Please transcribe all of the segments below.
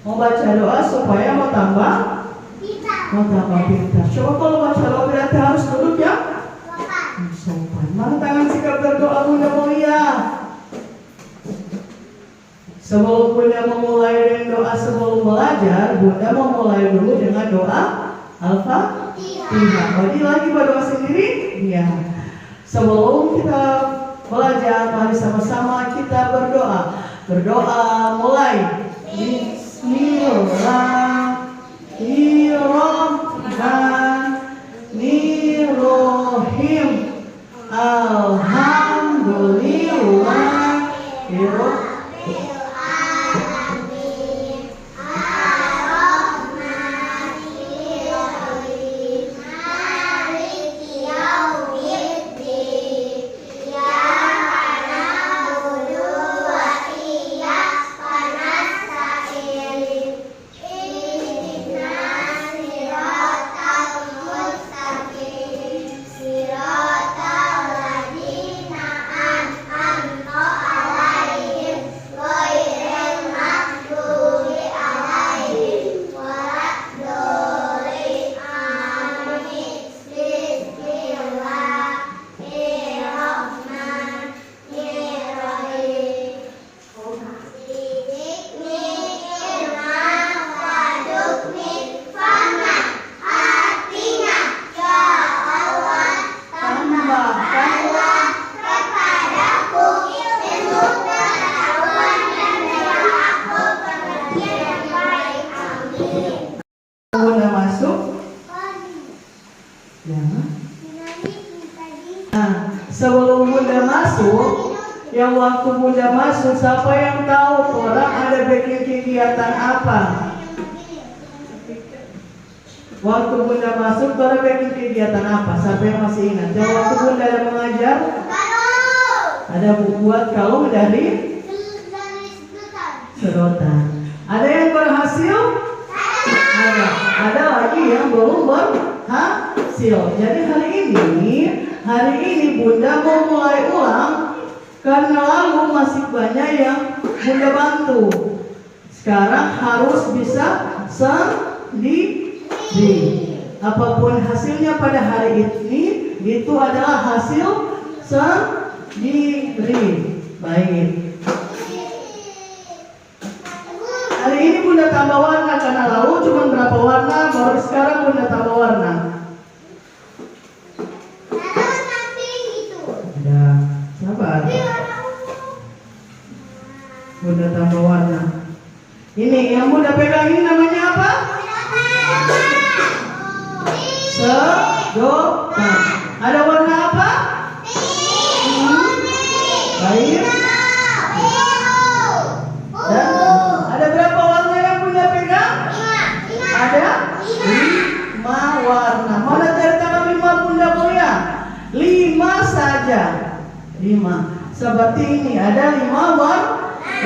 Mau baca doa supaya mau tambah pintar. Coba kalau baca doa berarti harus duduk ya sopan. Mana tangan sikap berdoa Bunda mulia. Sebelum Bunda memulai dengan doa sebelum belajar, Bunda memulai dulu dengan doa Al-Fatihah. Jadi lagi berdoa sendiri? Iya. Sebelum kita belajar, mari sama-sama kita berdoa. Berdoa mulai. Bismillahirrahmanirrahim. Alhamdulillahirrahmanirrahim. Sebelum Bunda masuk, yang waktu Bunda masuk, siapa yang tahu orang ada bikin kegiatan apa? Waktu Bunda masuk, orang bikin kegiatan apa? Siapa yang masih ingat? Yang waktu Bunda ada mengajar? Ada buat kalung dari sedotan. Ada yang berhasil? Ada. Ada lagi yang belum berhasil. Jadi hari ini Bunda mau mulai ulang karena lalu masih banyak yang Bunda bantu. Sekarang harus bisa sendiri. Apapun hasilnya pada hari ini itu adalah hasil sendiri. Baik. Hari ini Bunda tambah warna karena lalu cuma berapa warna, baru sekarang Bunda tambah warna. Sabar. Bunda tambah warna. Ini yang Bunda pegang ini namanya apa? Sedotan. Ada warna apa? Baik. Dan ada berapa warna yang Bunda pegang? Ada 5 warna. Mana dari tangan 5 Bunda mulia? 5 saja. 5. Seperti ini ada 5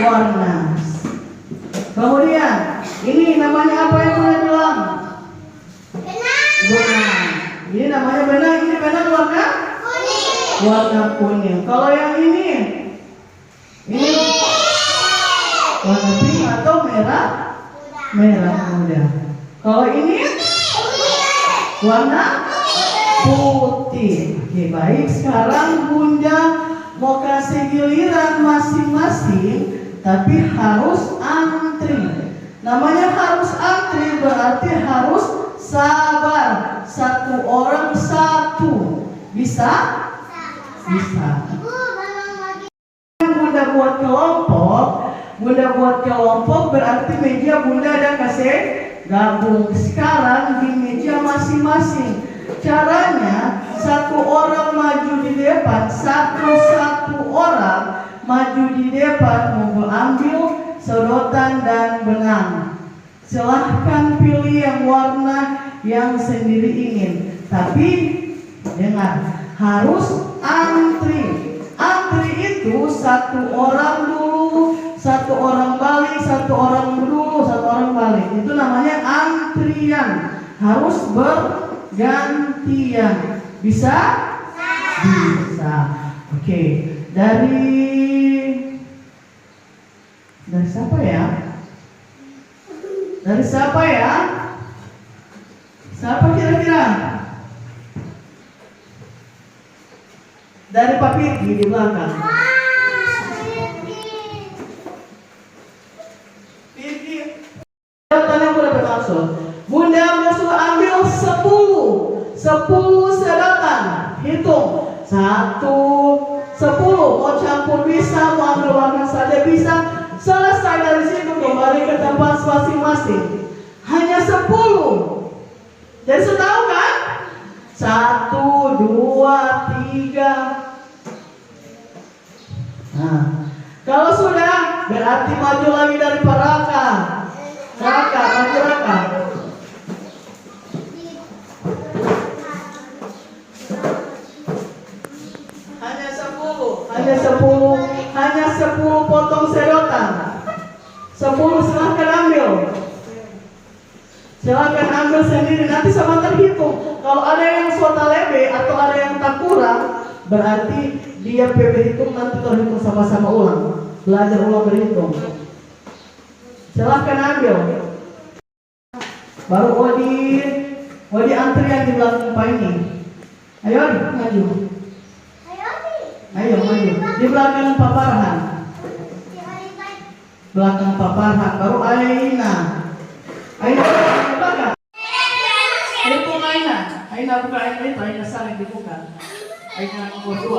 warna. Kemudian ini namanya apa yang Bunda bilang? Benang. Ini namanya benang. Ini benang warna kuning. Warna kuning. Kalau yang ini warna pink atau merah muda. Kalau ini warna putih. Oke, baik. Sekarang Bunda mau kasih giliran masing-masing, tapi harus antri. Namanya harus antri berarti harus sabar. Satu orang satu. Bisa? Bisa. Bunda buat kelompok berarti meja Bunda ada kasih gabung. Sekarang di meja masing-masing. Caranya satu orang maju di depan, satu orang maju di depan mau ambil sedotan dan benang. Silahkan pilih yang warna yang sendiri ingin. Tapi dengar, harus antri. Antri itu satu orang dulu, satu orang balik, satu orang dulu, satu orang balik. Itu namanya antrian. Harus bergantian. Bisa? Bisa. Oke. Dari siapa ya? Dari siapa ya? Siapa kira-kira? Dari Pak Pirgi di belakang. Pirgi. Tanya Bunda bermaksud. Bunda musuh ambil 10 sedotan. Hitung 1, 10. Mau campur bisa, mau ambil warna saja bisa. Selesai dari situ kembali ke tempat masing-masing. Hanya 10. Jadi sudah tahu kan? 1, 2, 3. Nah, kalau sudah berarti maju lagi dari Raka. Raka, maju Raka. Hanya 10 potong sedotan. 10 silahkan ambil. Silahkan ambil sendiri, nanti sama terhitung. Kalau ada yang swota lebe atau ada yang tak kurang, berarti dia PB hitung nanti terhitung sama-sama ulang. Belajar ulang berhitung. Silahkan ambil. Baru Odi antrian di belakang Pak ini. Ayo Odi, maju. Ayo maju. Di belakang Pak Farhan. Belakang Pak Farhan. Baru Aina. Aina belakang. Hitung Aina. Aina buka Aina itu. Aina saling dibuka. Aina nomor 2.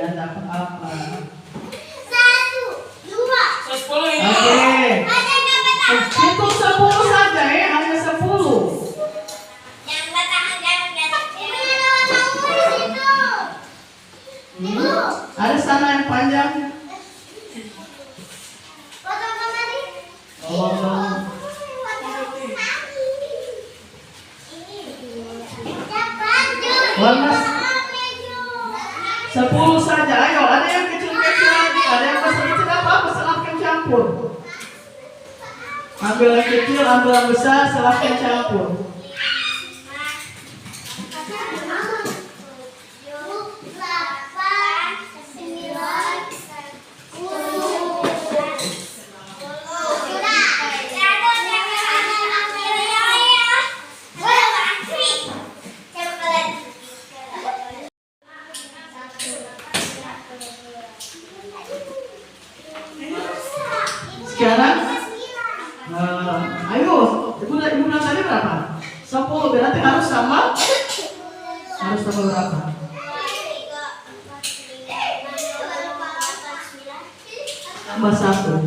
Ya tak apa. 1, 2. Oke. Hitung 10 saja ya. Hanya 10. Ada sana yang panjang. Oh. Warna 10 saja. Ayo, ada yang kecil-kecil lagi, ada yang besar-kecil, apa-apa, silahkan campur. Ambil yang kecil, ambil yang besar, silahkan campur. Sekarang, ayo, ibu bilang tadi berapa? 10 berarti harus sama berapa? Tambah 1.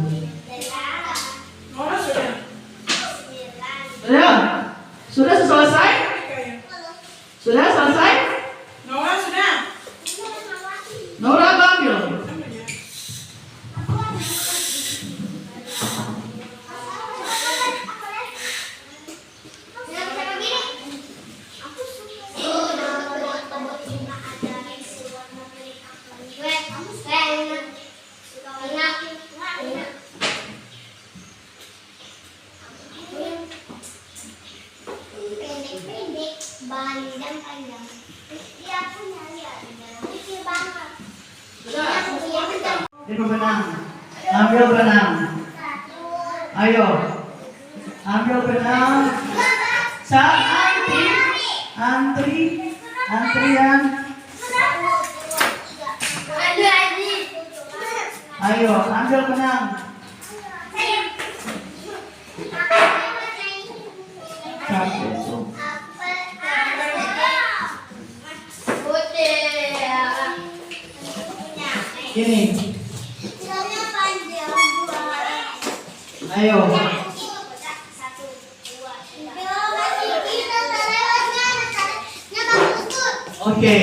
Sudah selesai? Sudah selesai? Nora ambil. Itu benang. Ambil benang. Ayo. Ambil benang. Saat antrian. Ayo, ambil benang. Ini. Ayo. Oke.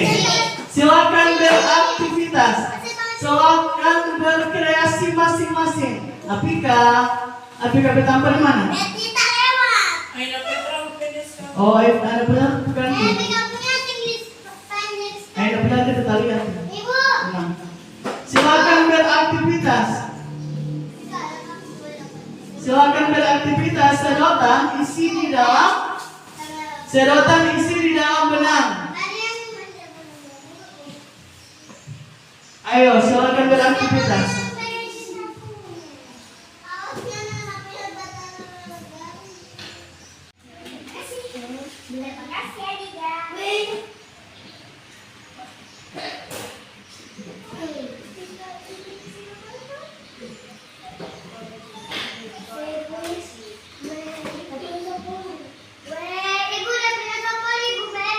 Silakan beraktivitas. Silakan berkreasi masing-masing. Apika bertampar di mana? Oh, ada benar bukan? Ada benar kita lihat. Silakan beraktivitas. Sedotan isi di dalam benang. Ayo, silakan beraktivitas.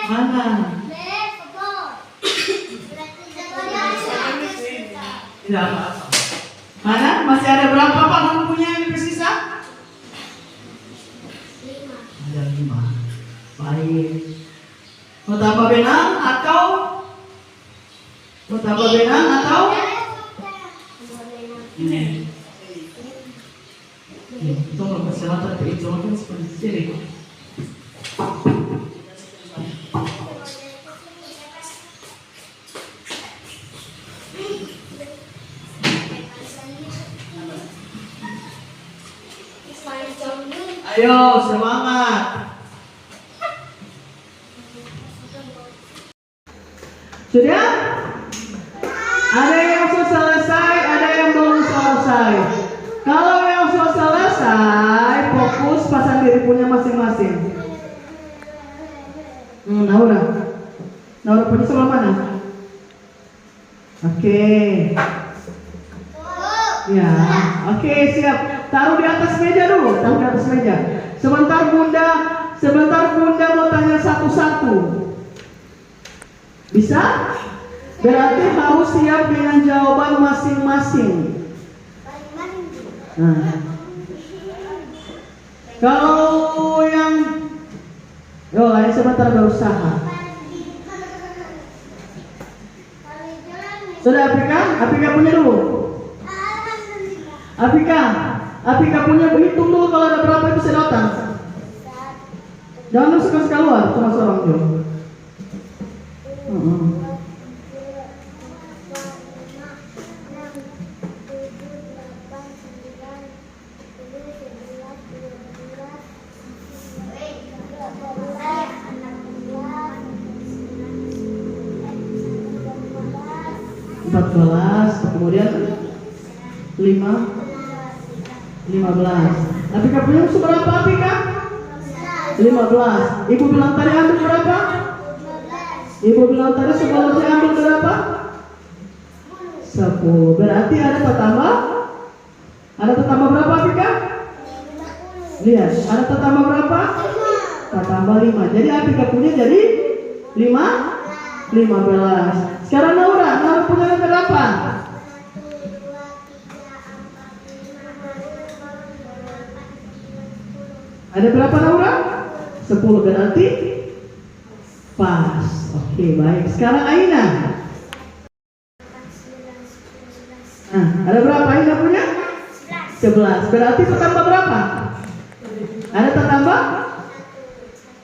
Mana? Tidak apa-apa. Mana? Masih ada berapa Pak bukunya yang tersisa? 5. Ada 5. Baik. Mau tambah benang atau? Mau tambah benang atau? Ini. Itu nggak masalah tapi itu kan seperti ini. Ayo semangat. Sudah? Ada yang sudah selesai, ada yang belum selesai. Kalau yang sudah selesai, fokus pasang diri punya masing-masing. Naura punya sebelah mana? Oke. Ya, oke siap. Taruh di atas meja dulu, taruh di atas meja. Sebentar bunda mau tanya satu-satu. Bisa? Berarti harus siap dengan jawaban masing-masing. Nah, kalau yang, ayo sebentar berusaha. Sudah Apika punya dulu. Apika punya, hitung dulu kalau ada berapa itu sedotan. Jangan suka keluar, cuma seorang dulu. Kemudian 15. Apika punya seberapa Apika? 15. Ibu bilang tadi ambil berapa? Ibu bilang tadi sebelum saya ambil berapa? 10. Berarti ada tertambah? Ada tertambah berapa Apika? Lihat, ada tertambah berapa? Tertambah 5. Jadi Apika punya jadi 15. Sekarang Naura punya berapa? Ada berapa Naura? 10, berarti pas. Oke, baik. Sekarang Aina. Nah, ada berapa Aina punya? 11. Berarti tertambah berapa? Ada tertambah?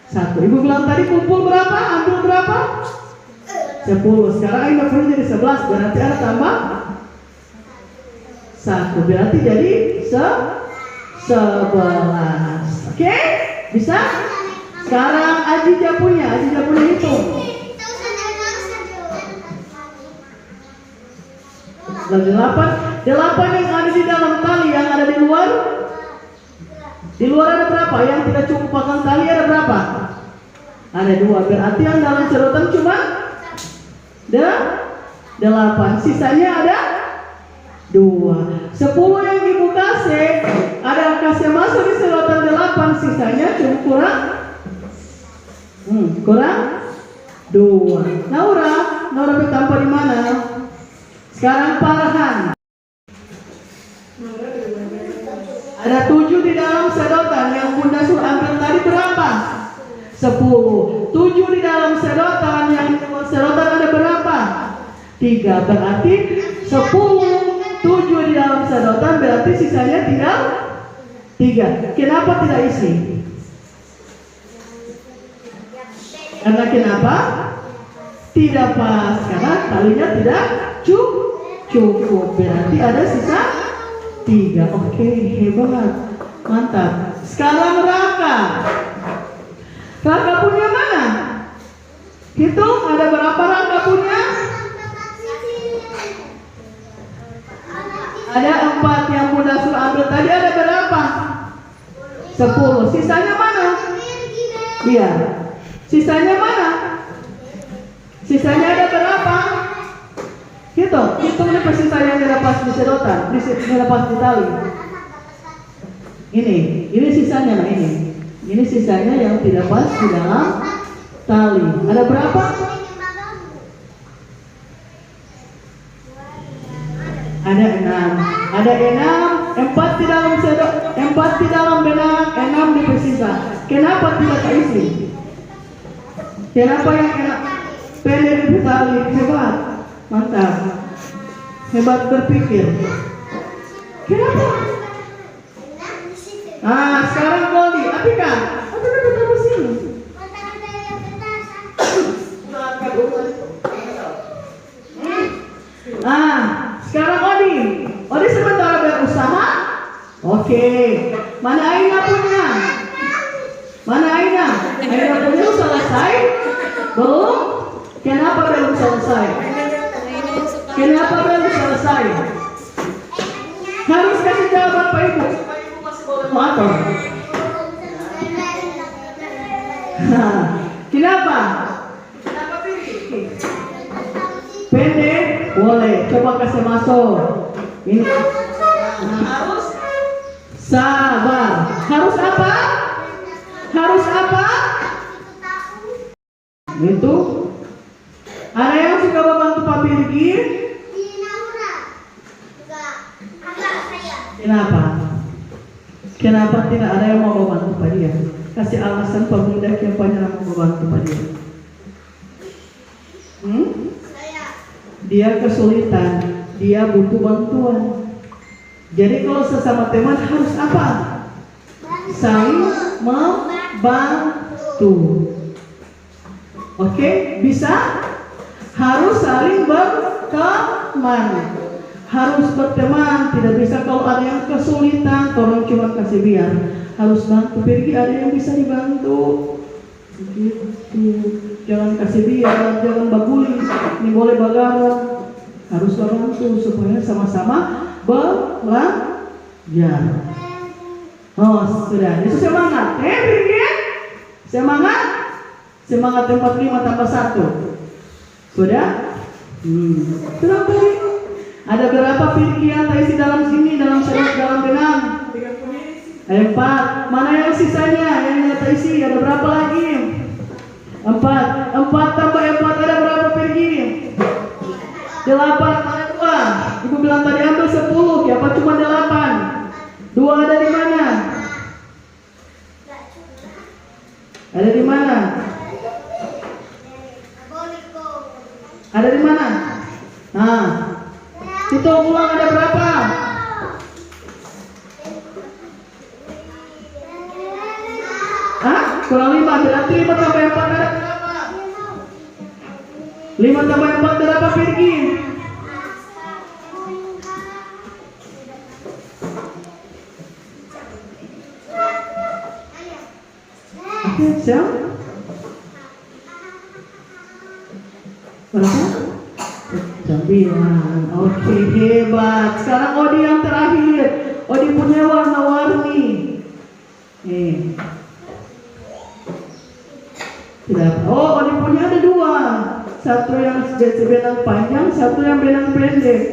1. Ibu bilang tadi kumpul berapa? Ambil berapa? 10. Sekarang Aina punya jadi 11. Berarti ada tambah 1. Berarti jadi 11. Oke? Bisa? Sekarang Ajija punya hitung. 8 yang ada di dalam tali, yang ada di luar. Di luar ada berapa? Yang tidak cukup pasang tali ada berapa? Ada 2. Berarti yang dalam sedotan cuma 8. Sisanya ada 2. 10 yang ibu kasih, ada kasih masuk di sedotan 8. Sisanya cuma kurang 2. Naura bertambah di mana? Sekarang Farhan. Ada 7 di dalam sedotan. Yang bunda suruh ambil tadi berapa? 10. 7 di dalam sedotan. Yang sedotan ada berapa? 3. Berarti 10. 7 di dalam sedotan, berarti sisanya tinggal 3. Kenapa tidak isi? Karena kenapa? Tidak pas. Karena talinya tidak cukup. Berarti ada sisa 3. Oke, hebat. Mantap. Sekarang Raka punya mana? Hitung, ada berapa Raka punya? Ada 4 yang Bunda suruh ambil tadi, ada berapa? 10. Sisanya mana? Iya. Sisanya mana? Sisanya ada berapa? Hitung nih sisa yang dilepas di sedotan, dilepas di tali. Ini sisanya, nah ini. Ini sisanya yang tidak pas di dalam tali. Ada berapa? Ada 6. Ada 6, 4 di dalam sedot, 4 di dalam benang, 6 di persisa. Kenapa tidak terisi? Kenapa yang enak? Pendek di tali, hebat, mantap, hebat berpikir. Kenapa? Ah, sekarang Goldi, Apika ketemu sini. Sekarang Odi sementara berusaha. Oke. Mana Aina punya? Mana Aina? Aina punya selesai? Belum? Kenapa belum selesai? Kenapa belum selesai? Harus kasih jawaban Pak Ibu. Motor. Kenapa? Pendek? Boleh. Coba kasih masuk. Ini harus sabar. Harus apa? Harus apa? Itu. Ada yang suka membantu Pak Birgi? Kenapa? Kenapa tidak ada yang mau membantu Pak dia? Kasih alasan pemuda yang banyak mau membantu Pak dia. Dia kesulitan, dia butuh bantuan. Jadi kalau sesama teman harus apa? Saling membantu. Oke, bisa? Harus saling berteman. Harus berteman, tidak bisa kalau ada yang kesulitan, tolong cuma kasih biar. Harus bantu, pergi ada yang bisa dibantu. Begitu. Jangan kasih biar, jangan baguli. Ini boleh bagarang. Harus bantu supaya sama-sama belajar. Oh, sudah. Itu semangat. Pergi. Semangat. Semangat 45 tambah 1. Sudah? Sudah tadi. Ada berapa Pirki yang terisi dalam sini, dalam serat, dalam benang? 4. Mana yang sisanya? Yang terisi ada berapa lagi? 4 tambah 4 ada berapa Pirki? 8 ada 2. Ibu bilang tadi ambil 10. Ya, apa cuma 8? 2 ada di mana? Ada di mana? Ada di mana? Nah, itu ulang ada berapa? Kurang 5, berarti 5 tambah 4 ada berapa? 5 tambah 4 berapa Pirgi? Oke, siap? Berapa? 9. Oke, hebat. Sekarang Odi yang terakhir. Odi punya warna-warni. Tidak. Oh, Odi punya ada 2. Satu yang benang panjang, satu yang benang pendek.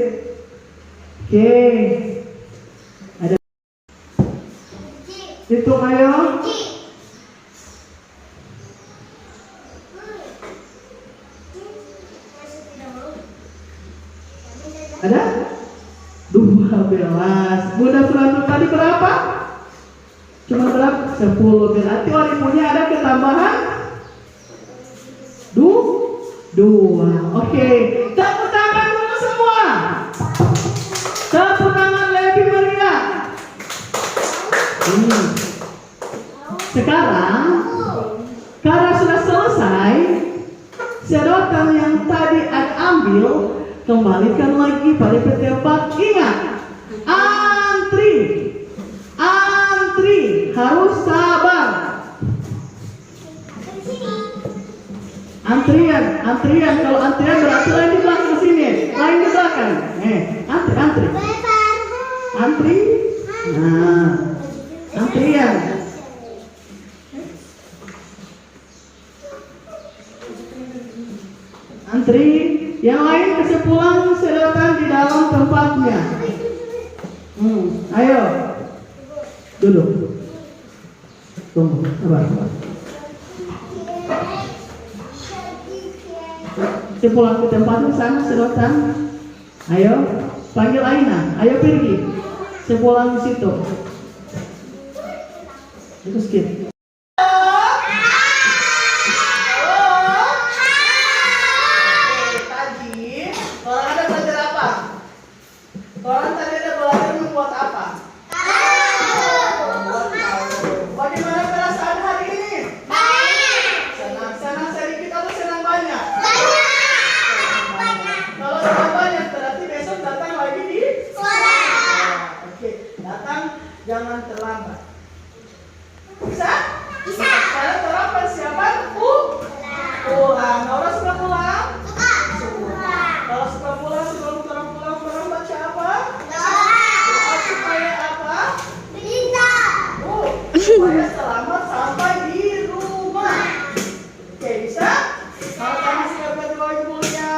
Oke. Ada. Hitung ayo. Ada? 12. Bunda Surantul tadi berapa? Cuma berapa? 10. Berarti Odi punya ada ketambahan 2. Oke. Tepuk tangan dulu semua. Tepuk tangan lebih meriah. Sekarang karena sudah selesai, sedotan yang tadi Anda ambil, kembalikan lagi pada tempat. Ingat, antri harus sabar. Antrian kalau antrian berarti lain di belakang sini, lain di belakang. Antri. Antri. Nah, antrian. Antri. Yang lain kasih pulang silakan di dalam tempatnya. Ayo. Duduk. Tunggu, sabar. Saya pulang ke tempatnya sana, silakan. Ayo, panggil Aina. Ayo pergi. Saya pulang di situ. Itu skip. Tadi, orang ada belajar apa? Orang tadi ada belajar membuat apa? Bagaimana perasaan hari ini? Senang sedikit atau senang banyak? Kalau senang banyak berarti besok datang lagi di sekolah. Oke, datang jangan terlambat. Bisa? Bisa. Kalau terlambat siapa? Pulang. Orang suka pulang? Suka. Kalau suka pulang sebelum orang pulang baca apa? Doa supaya apa? Supaya selamat sampai di rumah. Oke, bisa? Kalau kamu sudah berdoa yang mulia.